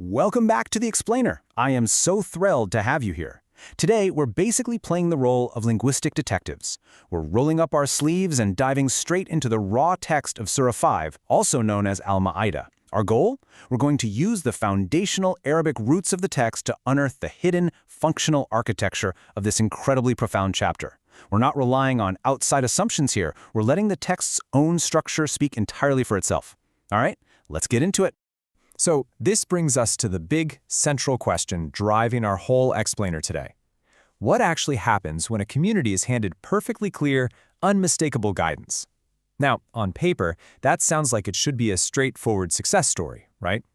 Welcome back to The Explainer. I am so thrilled to have you here. Today, we're basically playing the role of linguistic detectives. We're rolling up our sleeves and diving straight into the raw text of Surah 5, also known as Al-Ma'idah. Our goal? We're going to use the foundational Arabic roots of the text to unearth the hidden, functional architecture of this incredibly profound chapter. We're not relying on outside assumptions here. We're letting the text's own structure speak entirely for itself. All right, let's get into it. So this brings us to the big, central question driving our whole explainer today. What actually happens when a community is handed perfectly clear, unmistakable guidance? Now, on paper, that sounds like it should be a straightforward success story, right?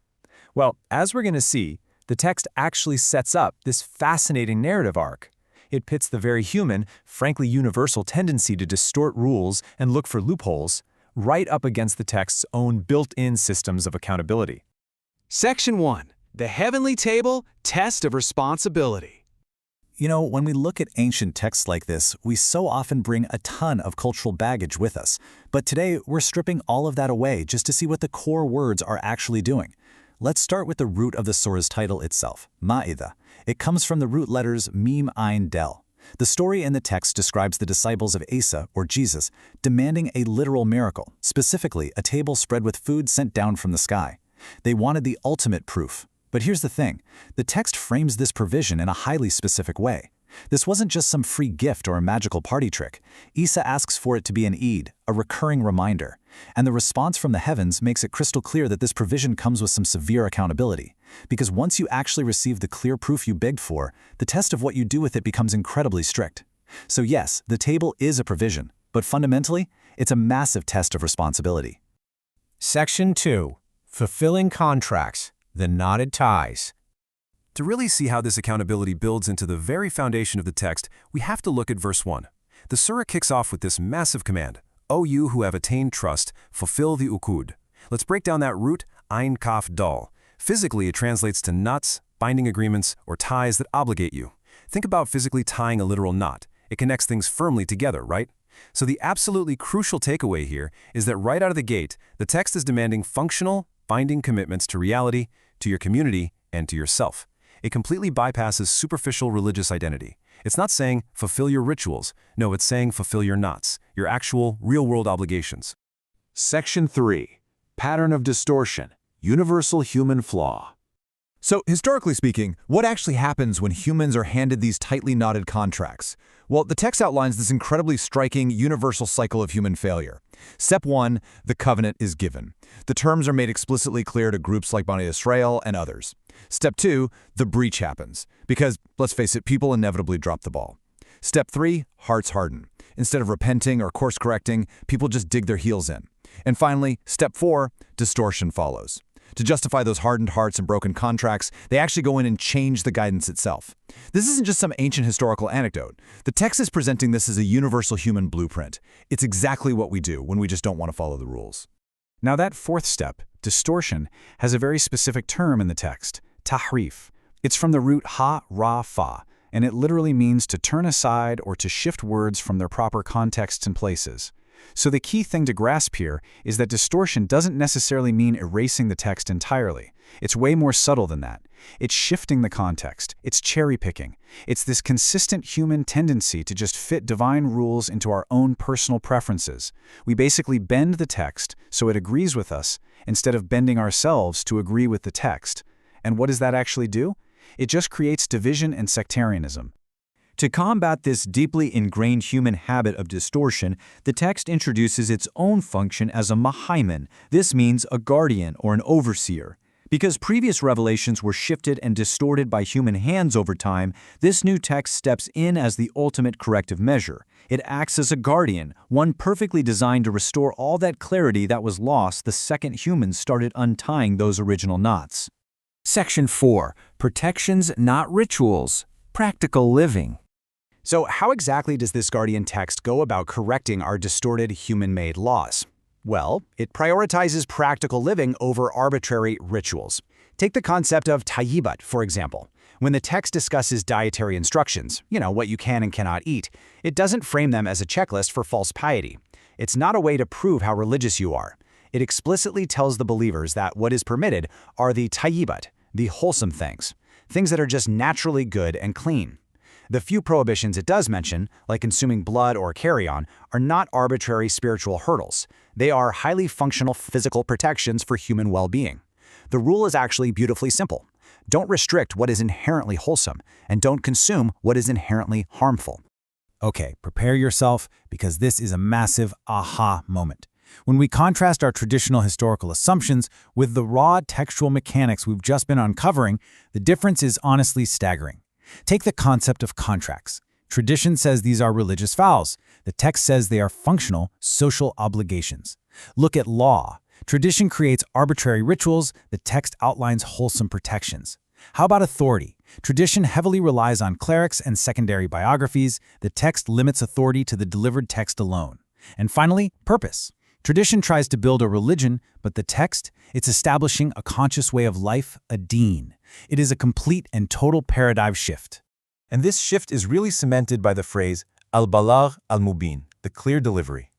Well, as we're going to see, the text actually sets up this fascinating narrative arc. It pits the very human, frankly universal tendency to distort rules and look for loopholes right up against the text's own built-in systems of accountability. Section 1. The Heavenly Table, Test of Responsibility. You know, when we look at ancient texts like this, we so often bring a ton of cultural baggage with us. But today, we're stripping all of that away just to see what the core words are actually doing. Let's start with the root of the surah's title itself, Ma'idah. It comes from the root letters Mim, Ain, Del. The story in the text describes the disciples of Isa, or Jesus, demanding a literal miracle, specifically a table spread with food sent down from the sky. They wanted the ultimate proof. But here's the thing, the text frames this provision in a highly specific way. This wasn't just some free gift or a magical party trick. Isa asks for it to be an Eid, a recurring reminder. And the response from the heavens makes it crystal clear that this provision comes with some severe accountability. Because once you actually receive the clear proof you begged for, the test of what you do with it becomes incredibly strict. So yes, the table is a provision, but fundamentally, it's a massive test of responsibility. Section 2. Fulfilling Contracts, the Knotted Ties. To really see how this accountability builds into the very foundation of the text, we have to look at verse 1. The surah kicks off with this massive command, O you who have attained trust, fulfill the uqud. Let's break down that root, Ain Kaf Dal. Physically, it translates to knots, binding agreements, or ties that obligate you. Think about physically tying a literal knot. It connects things firmly together, right? So the absolutely crucial takeaway here is that right out of the gate, the text is demanding functional, binding commitments to reality, to your community, and to yourself. It completely bypasses superficial religious identity. It's not saying, fulfill your rituals. No, it's saying, fulfill your knots, your actual, real-world obligations. Section 3. Pattern of Distortion, Universal Human Flaw. So, historically speaking, what actually happens when humans are handed these tightly knotted contracts? Well, the text outlines this incredibly striking, universal cycle of human failure. Step 1, the covenant is given. The terms are made explicitly clear to groups like Bani Israel and others. Step 2, the breach happens. Because, let's face it, people inevitably drop the ball. Step 3, hearts harden. Instead of repenting or course-correcting, people just dig their heels in. And finally, Step 4, distortion follows. To justify those hardened hearts and broken contracts, they actually go in and change the guidance itself. This isn't just some ancient historical anecdote. The text is presenting this as a universal human blueprint. It's exactly what we do when we just don't want to follow the rules. Now that fourth step, distortion, has a very specific term in the text, tahrif. It's from the root ha-ra-fa, and it literally means to turn aside or to shift words from their proper contexts and places. So the key thing to grasp here is that distortion doesn't necessarily mean erasing the text entirely. It's way more subtle than that. It's shifting the context. It's cherry-picking. It's this consistent human tendency to just fit divine rules into our own personal preferences. We basically bend the text so it agrees with us instead of bending ourselves to agree with the text. And what does that actually do? It just creates division and sectarianism. To combat this deeply ingrained human habit of distortion, the text introduces its own function as a mahaiman. This means a guardian or an overseer. Because previous revelations were shifted and distorted by human hands over time, this new text steps in as the ultimate corrective measure. It acts as a guardian, one perfectly designed to restore all that clarity that was lost the second humans started untying those original knots. Section 4. Protections, not rituals. Practical living. So how exactly does this guardian text go about correcting our distorted human-made laws? Well, it prioritizes practical living over arbitrary rituals. Take the concept of tayyibat, for example. When the text discusses dietary instructions, what you can and cannot eat, it doesn't frame them as a checklist for false piety. It's not a way to prove how religious you are. It explicitly tells the believers that what is permitted are the tayyibat, the wholesome things that are just naturally good and clean. The few prohibitions it does mention, like consuming blood or carrion, are not arbitrary spiritual hurdles. They are highly functional physical protections for human well-being. The rule is actually beautifully simple. Don't restrict what is inherently wholesome, and don't consume what is inherently harmful. Okay, prepare yourself, because this is a massive aha moment. When we contrast our traditional historical assumptions with the raw textual mechanics we've just been uncovering, the difference is honestly staggering. Take the concept of contracts. Tradition says these are religious vows. The text says they are functional, social obligations. Look at law. Tradition creates arbitrary rituals. The text outlines wholesome protections. How about authority? Tradition heavily relies on clerics and secondary biographies. The text limits authority to the delivered text alone. And finally, purpose. Tradition tries to build a religion, but the text, it's establishing a conscious way of life, a deen. It is a complete and total paradigm shift. And this shift is really cemented by the phrase al-balagh al-mubin, the clear delivery.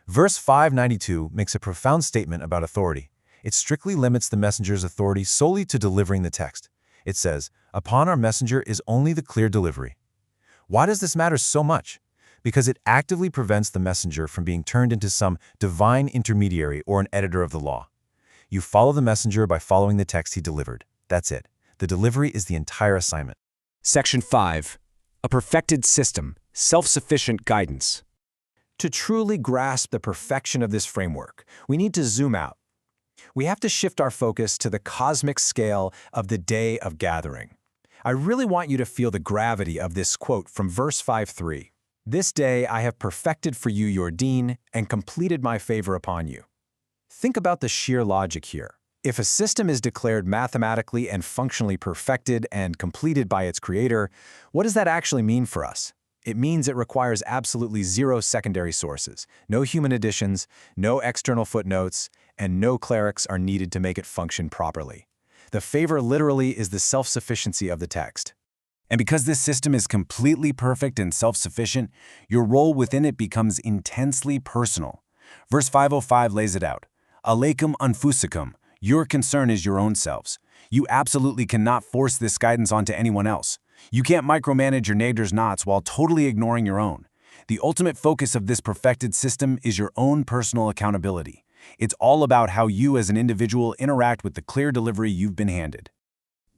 Verse 592 makes a profound statement about authority. It strictly limits the messenger's authority solely to delivering the text. It says, "Upon our messenger is only the clear delivery." Why does this matter so much? Because it actively prevents the messenger from being turned into some divine intermediary or an editor of the law. You follow the messenger by following the text he delivered. That's it. The delivery is the entire assignment. Section 5. A perfected system, self-sufficient guidance. To truly grasp the perfection of this framework, we need to zoom out. We have to shift our focus to the cosmic scale of the day of gathering. I really want you to feel the gravity of this quote from verse 5:3. "This day I have perfected for you your deen and completed my favor upon you." Think about the sheer logic here. If a system is declared mathematically and functionally perfected and completed by its creator, what does that actually mean for us? It means it requires absolutely zero secondary sources, no human additions, no external footnotes, and no clerics are needed to make it function properly. The favor literally is the self-sufficiency of the text. And because this system is completely perfect and self-sufficient, your role within it becomes intensely personal. Verse 505 lays it out. Alaykum anfusakum. Your concern is your own selves. You absolutely cannot force this guidance onto anyone else. You can't micromanage your neighbor's knots while totally ignoring your own. The ultimate focus of this perfected system is your own personal accountability. It's all about how you as an individual interact with the clear delivery you've been handed.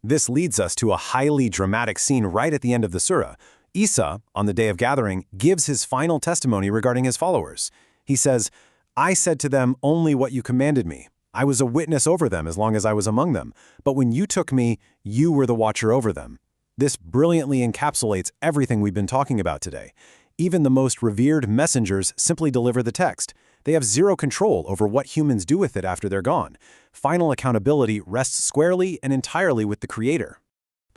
This leads us to a highly dramatic scene right at the end of the surah. Isa, on the day of gathering, gives his final testimony regarding his followers. He says, "I said to them only what you commanded me. I was a witness over them as long as I was among them. But when you took me, you were the watcher over them." This brilliantly encapsulates everything we've been talking about today. Even the most revered messengers simply deliver the text. They have zero control over what humans do with it after they're gone. Final accountability rests squarely and entirely with the Creator.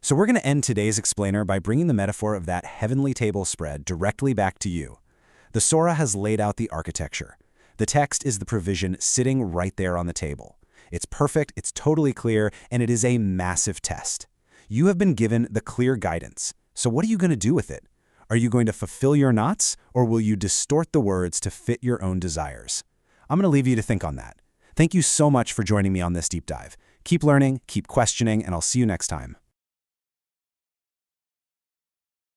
So we're going to end today's explainer by bringing the metaphor of that heavenly table spread directly back to you. The Surah has laid out the architecture. The text is the provision sitting right there on the table. It's perfect, it's totally clear, and it is a massive test. You have been given the clear guidance. So what are you going to do with it? Are you going to fulfill your knots, or will you distort the words to fit your own desires? I'm going to leave you to think on that. Thank you so much for joining me on this deep dive. Keep learning, keep questioning, and I'll see you next time.